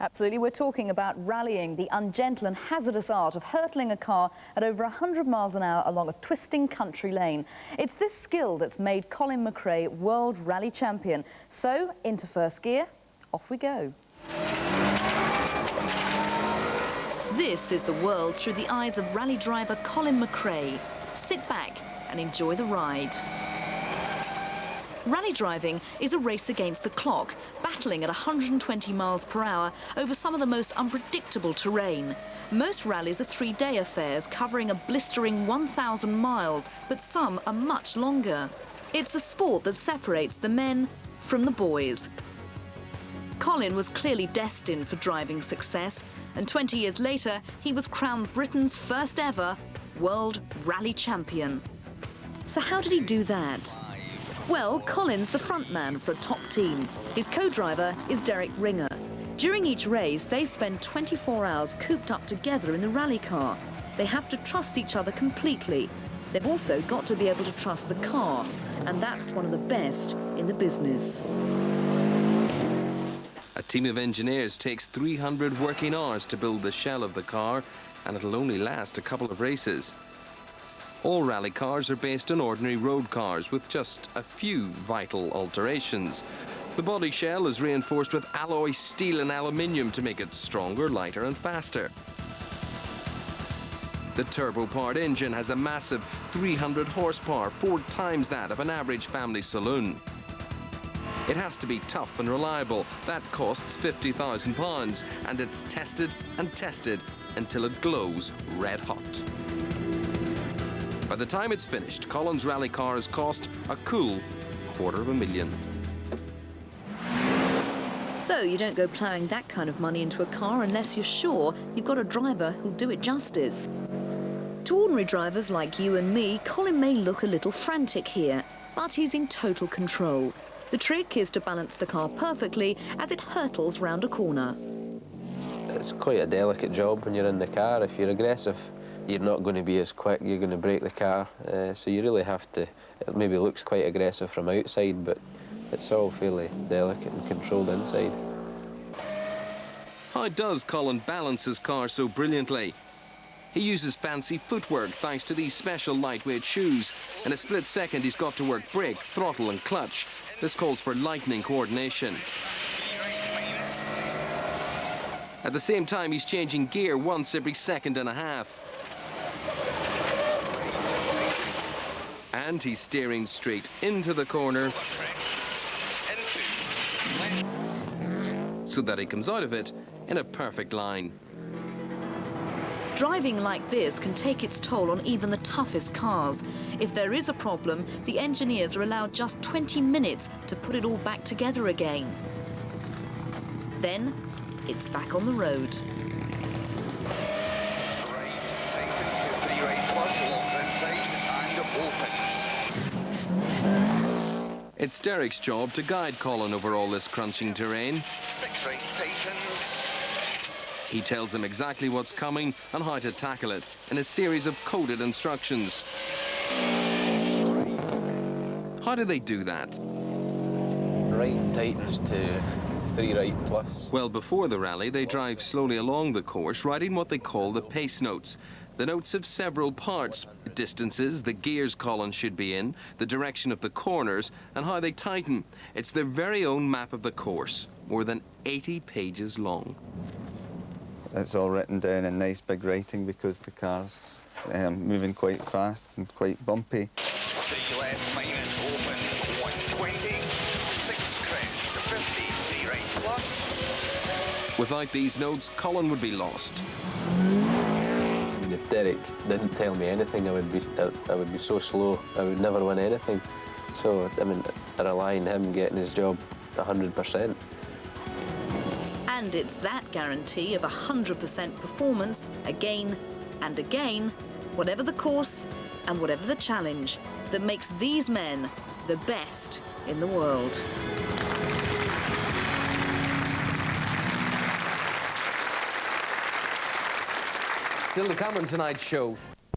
Absolutely. We're talking about rallying, the ungentle and hazardous art of hurtling a car at over 100 miles an hour along a twisting country lane. It's this skill that's made Colin McRae world rally champion. So, into first gear, off we go. This is the world through the eyes of rally driver Colin McRae. Sit back and enjoy the ride. Rally driving is a race against the clock, battling at 120 miles per hour over some of the most unpredictable terrain. Most rallies are three-day affairs covering a blistering 1,000 miles, but some are much longer. It's a sport that separates the men from the boys. Colin was clearly destined for driving success, and 20 years later, he was crowned Britain's first ever world rally champion. So how did he do that? Well, Colin's the front man for a top team. His co-driver is Derek Ringer. During each race, they spend 24 hours cooped up together in the rally car. They have to trust each other completely. They've also got to be able to trust the car, and that's one of the best in the business. A team of engineers takes 300 working hours to build the shell of the car, and it'll only last a couple of races. All rally cars are based on ordinary road cars with just a few vital alterations. The body shell is reinforced with alloy steel and aluminium to make it stronger, lighter and faster. The turbo-powered engine has a massive 300 horsepower, 4 times that of an average family saloon. It has to be tough and reliable. That costs £50,000, and it's tested and tested until it glows red hot. By the time it's finished, Colin's rally car has cost a cool £250,000. So you don't go ploughing that kind of money into a car unless you're sure you've got a driver who'll do it justice. To ordinary drivers like you and me, Colin may look a little frantic here, but he's in total control. The trick is to balance the car perfectly as it hurtles round a corner. It's quite a delicate job when you're in the car. If you're aggressive, you're not going to be as quick, you're going to break the car. So you really have to, it maybe looks quite aggressive from outside, but it's all fairly delicate and controlled inside. How does Colin balance his car so brilliantly? He uses fancy footwork thanks to these special lightweight shoes. In a split second, he's got to work brake, throttle and clutch. This calls for lightning coordination. At the same time, he's changing gear once every second and a half. And he's steering straight into the corner so that he comes out of it in a perfect line. Driving like this can take its toll on even the toughest cars. If there is a problem, the engineers are allowed just 20 minutes to put it all back together again. Then it's back on the road. It's Derek's job to guide Colin over all this crunching terrain. 6 right tightens. He tells him exactly what's coming and how to tackle it in a series of coded instructions. How do they do that? Right tightens to 3 right plus. Well, before the rally, they drive slowly along the course, writing what they call the pace notes. The notes have several parts: distances, the gears Colin should be in, the direction of the corners, and how they tighten. It's their very own map of the course, more than 80 pages long. It's all written down in nice big writing because the car's moving quite fast and quite bumpy. 3 left minus opens 120, 6 crest to 50, 3 right plus. Without these notes, Colin would be lost. If Derek didn't tell me anything, I would be so slow. I would never win anything. So, I mean, I rely on him getting his job 100%. And it's that guarantee of 100% performance, again and again, whatever the course and whatever the challenge, that makes these men the best in the world. Still to come on tonight's show.